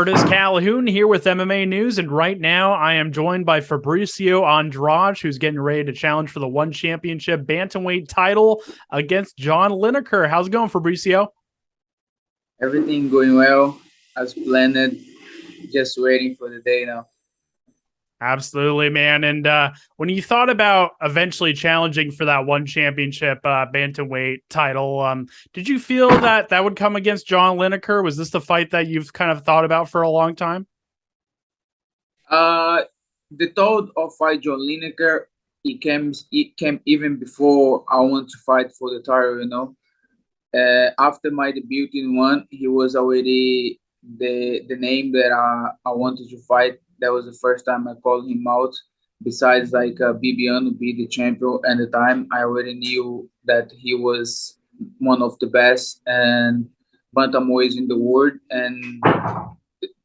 Curtis Calhoun here with MMA News, and right now I am joined by Fabricio Andrade, who's getting ready to challenge for the One Championship bantamweight title against John Lineker. How's it going, Fabricio? Everything going well as planned. Just waiting for the day now. Absolutely, man. And when you thought about eventually challenging for that One Championship bantamweight title, did you feel that that would come against John Lineker? Was this the fight that you've kind of thought about for a long time? Uh, the thought of fight John Lineker, it came even before I want to fight for the title. After my debut in one, he was already the name that I wanted to fight. That was the first time I called him out. Besides, like Bibiano be the champion at the time, I already knew that he was one of the best and bantamweights in the world, and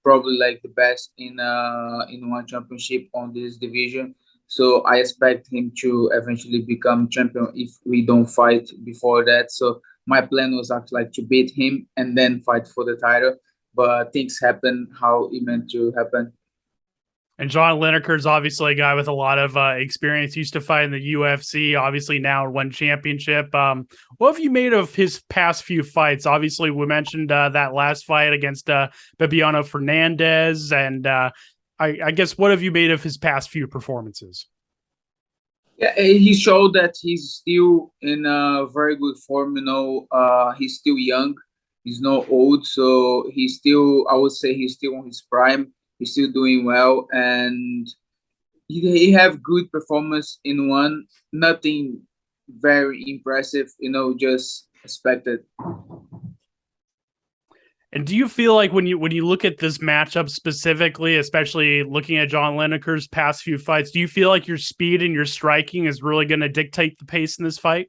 probably like the best in one championship on this division. So I expect him to eventually become champion if we don't fight before that. So my plan was actually like to beat him and then fight for the title, but things happen how it meant to happen. And John Lineker is obviously a guy with a lot of experience. Used to fight in the UFC. Obviously now won championship. What have you made of his past few fights? Obviously, we mentioned that last fight against Bibiano Fernandez, and I guess what have you made of his past few performances? Yeah, he showed that he's still in a very good form. He's still young. He's not old, so he's still. I would say he's still on his prime. He's still doing well, and he have good performance in one. Nothing very impressive. Just expected. And do you feel like when you look at this matchup specifically, especially looking at John Lineker's past few fights, do you feel like your speed and your striking is really going to dictate the pace in this fight?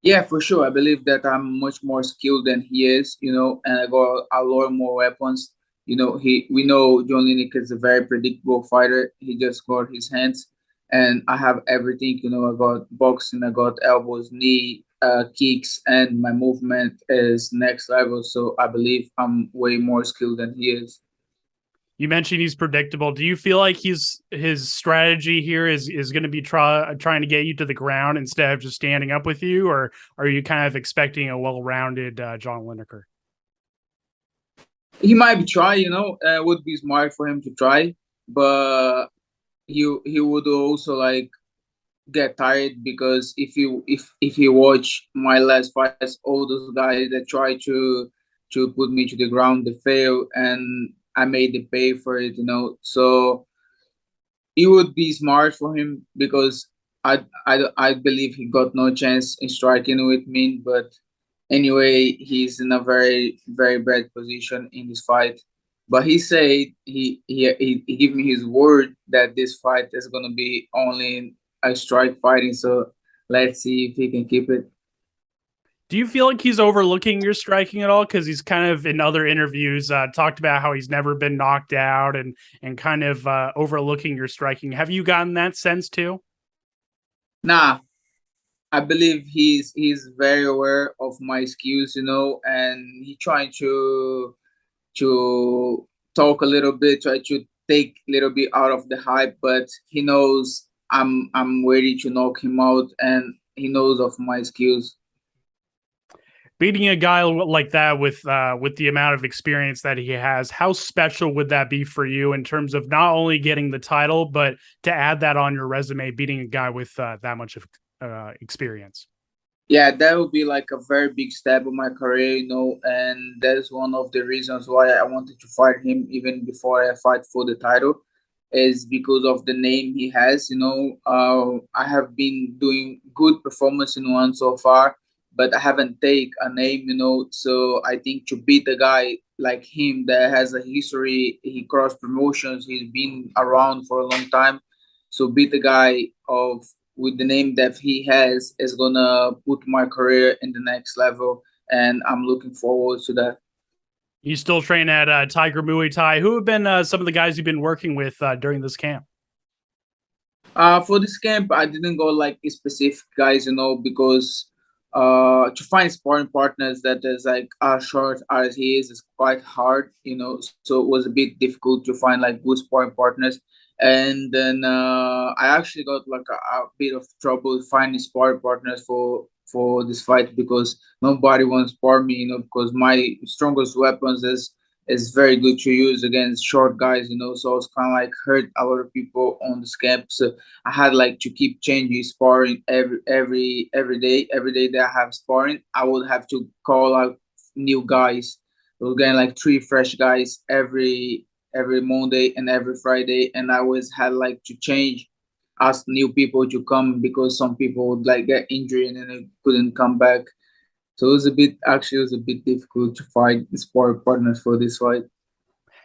Yeah, for sure. I believe that I'm much more skilled than he is, and I got a lot more weapons. We know John Lineker is a very predictable fighter. He just got his hands, and I have everything. I got boxing, I got elbows, knee, kicks, and my movement is next level. So I believe I'm way more skilled than he is. You mentioned he's predictable. Do you feel like his strategy here is going to be trying to get you to the ground instead of just standing up with you, or are you kind of expecting a well-rounded John Lineker? He might be try, would be smart for him to try, but he would also like get tired because if you watch my last fights, all those guys that try to put me to the ground, they fail, and I made them pay for it. So it would be smart for him because I believe he got no chance in striking with me. But anyway, he's in a very very bad position in this fight. But he said he gave me his word that this fight is gonna be only a strike fighting. So let's see if he can keep it. Do you feel like he's overlooking your striking at all? Because he's kind of in other interviews talked about how he's never been knocked out and kind of overlooking your striking. Have you gotten that sense too? Nah, I believe he's very aware of my skills, and he trying to talk a little bit, try to take a little bit out of the hype, but he knows I'm ready to knock him out, and he knows of my skills. Beating a guy like that with the amount of experience that he has, how special would that be for you in terms of not only getting the title, but to add that on your resume, beating a guy with that much of experience? Yeah, that would be like a very big step in my career, and that's one of the reasons why I wanted to fight him even before I fight for the title, is because of the name he has. I have been doing good performance in one so far, but I haven't take a name, So I think to beat a guy like him that has a history, he crossed promotions, he's been around for a long time. So beat a guy of with the name that he has is gonna put my career in the next level, and I'm looking forward to that. You still train at Tiger Muay Thai. Who have been some of the guys you've been working with during this camp? For this camp, I didn't go like specific guys, because to find sparring partners that is like as short as he is quite hard, so it was a bit difficult to find like good sparring partners. And then I actually got like a bit of trouble finding sparring partners for this fight, because nobody wants to spar me, because my strongest weapons is very good to use against short guys, so I was kind of like hurt a lot of people on the scamp. So I had like to keep changing sparring every day that I have sparring. I would have to call out new guys. I was getting like three fresh guys every Monday and every Friday, and I always had like to change, ask new people to come, because some people would like get injured and then they couldn't come back. So it was a bit difficult to find sport partners for this fight.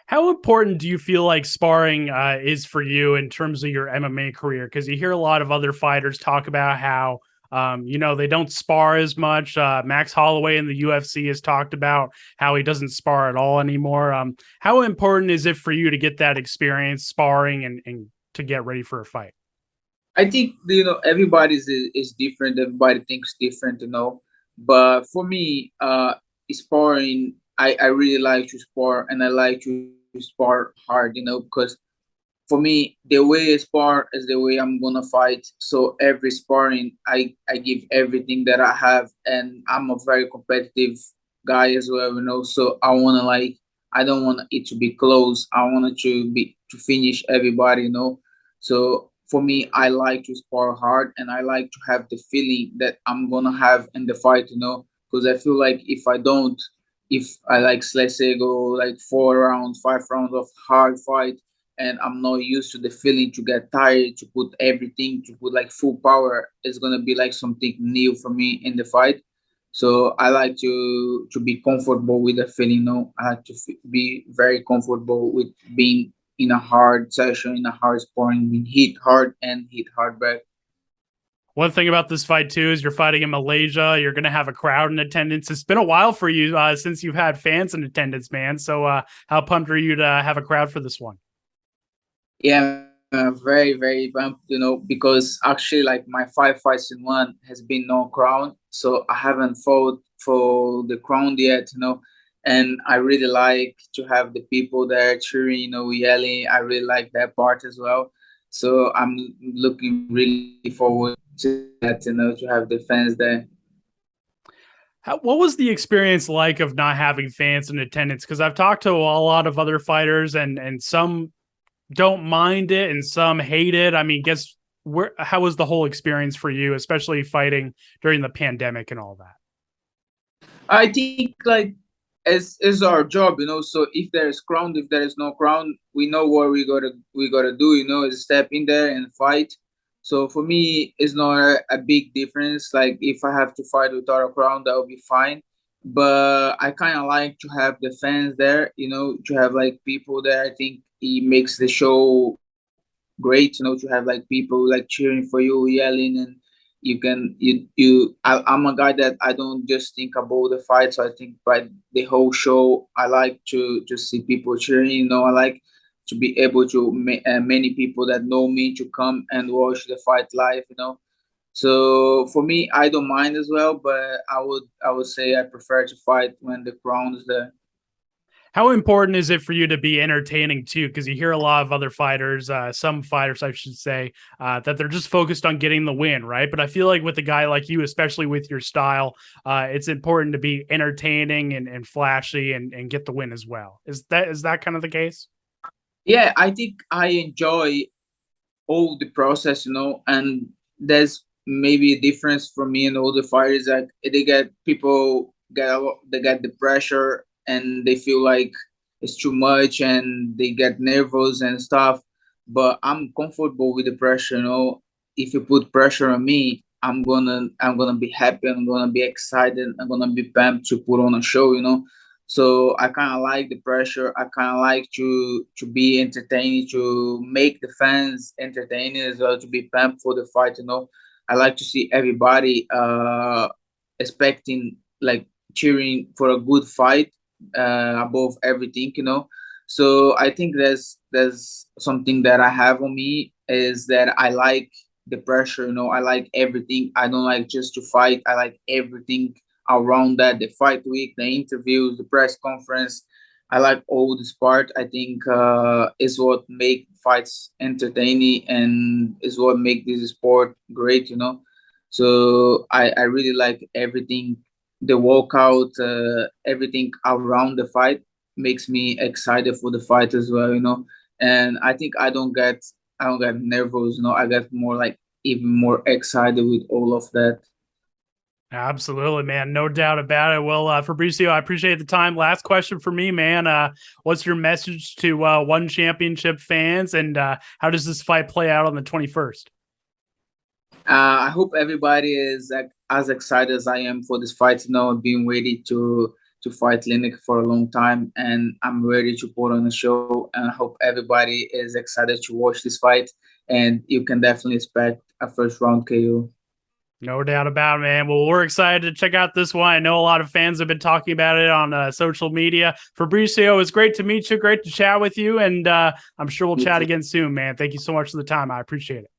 How important do you feel like sparring is for you in terms of your MMA career? Because you hear a lot of other fighters talk about how they don't spar as much. Max Holloway in the UFC has talked about how he doesn't spar at all anymore. How important is it for you to get that experience sparring and to get ready for a fight? I think everybody's is different. Everybody thinks different, But for me, sparring, I really like to spar, and I like to spar hard, because for me, the way I spar is the way I'm gonna fight. So every sparring, I give everything that I have, and I'm a very competitive guy as well, So I don't want it to be close. I want it to finish everybody, So for me, I like to spar hard, and I like to have the feeling that I'm gonna have in the fight, Because I feel like if I like, let's say, go like 4 rounds, 5 rounds of hard fight, and I'm not used to the feeling to get tired, to put everything, to put like full power, it's gonna be like something new for me in the fight. So I like to be comfortable with the feeling. I like to be very comfortable with being in a hard session, in a hard sparring, being hit hard and hit hard back. One thing about this fight too is you're fighting in Malaysia. You're going to have a crowd in attendance. It's been a while for you since you've had fans in attendance, man. So how pumped are you to have a crowd for this one? Yeah, very, very pumped, because actually, like, my 5 fights in 1 has been no crown, so I haven't fought for the crown yet, and I really like to have the people there cheering, yelling. I really like that part as well. So I'm looking really forward to that, to have the fans there. What was the experience like of not having fans in attendance? Because I've talked to a lot of other fighters, and some don't mind it and some hate it. I mean, how was the whole experience for you, especially fighting during the pandemic and all that? I think like as our job, So if there is crown, if there is no crown, we know what we gotta do, is step in there and fight. So for me, it's not a big difference. Like if I have to fight without a crown, that will be fine. But I kind of like to have the fans there, to have like people there. I think it makes the show great, to have like people like cheering for you, yelling, and I'm a guy that I don't just think about the fight. So I think by the whole show, I like to just see people cheering. I like to be able to many people that know me to come and watch the fight live. So for me, I don't mind as well, but I would say I prefer to fight when the crown is there. How important is it for you to be entertaining too? Because you hear a lot of other fighters, some fighters, I should say, that they're just focused on getting the win, right? But I feel like with a guy like you, especially with your style, it's important to be entertaining and flashy and get the win as well. Is that kind of the case? Yeah, I think I enjoy all the process, and there's maybe a difference for me and all the fighters, that they get the pressure and they feel like it's too much and they get nervous and stuff. But I'm comfortable with the pressure, If you put pressure on me, I'm gonna be happy, I'm gonna be excited, I'm gonna be pumped to put on a show, So I kind of like the pressure. I kind of like to be entertaining, to make the fans entertaining as well, to be pumped for the fight. I like to see everybody expecting, like, cheering for a good fight above everything. So I think there's something that I have on me, is that I like the pressure. You know, I like everything. I don't like just to fight. I like everything around that. The fight week, the interviews, the press conference. I like all this part. I think is what make fights entertaining and is what make this sport great. You know, so I really like everything. The workout, everything around the fight makes me excited for the fight as well. You know, and I think I don't get nervous. You know, I get more like even more excited with all of that. Absolutely, man. No doubt about it. Well, Fabricio, I appreciate the time. Last question for me, man. What's your message to One Championship fans, and how does this fight play out on the 21st? I hope everybody is like, as excited as I am for this fight. You know, I've been ready to fight Lineker for a long time, and I'm ready to put on a show. And I hope everybody is excited to watch this fight. And you can definitely expect a first round KO. No doubt about it, man. Well, we're excited to check out this one. I know a lot of fans have been talking about it on social media. Fabricio, it's great to meet you. Great to chat with you. And I'm sure we'll chat again soon, man. Thank you so much for the time. I appreciate it.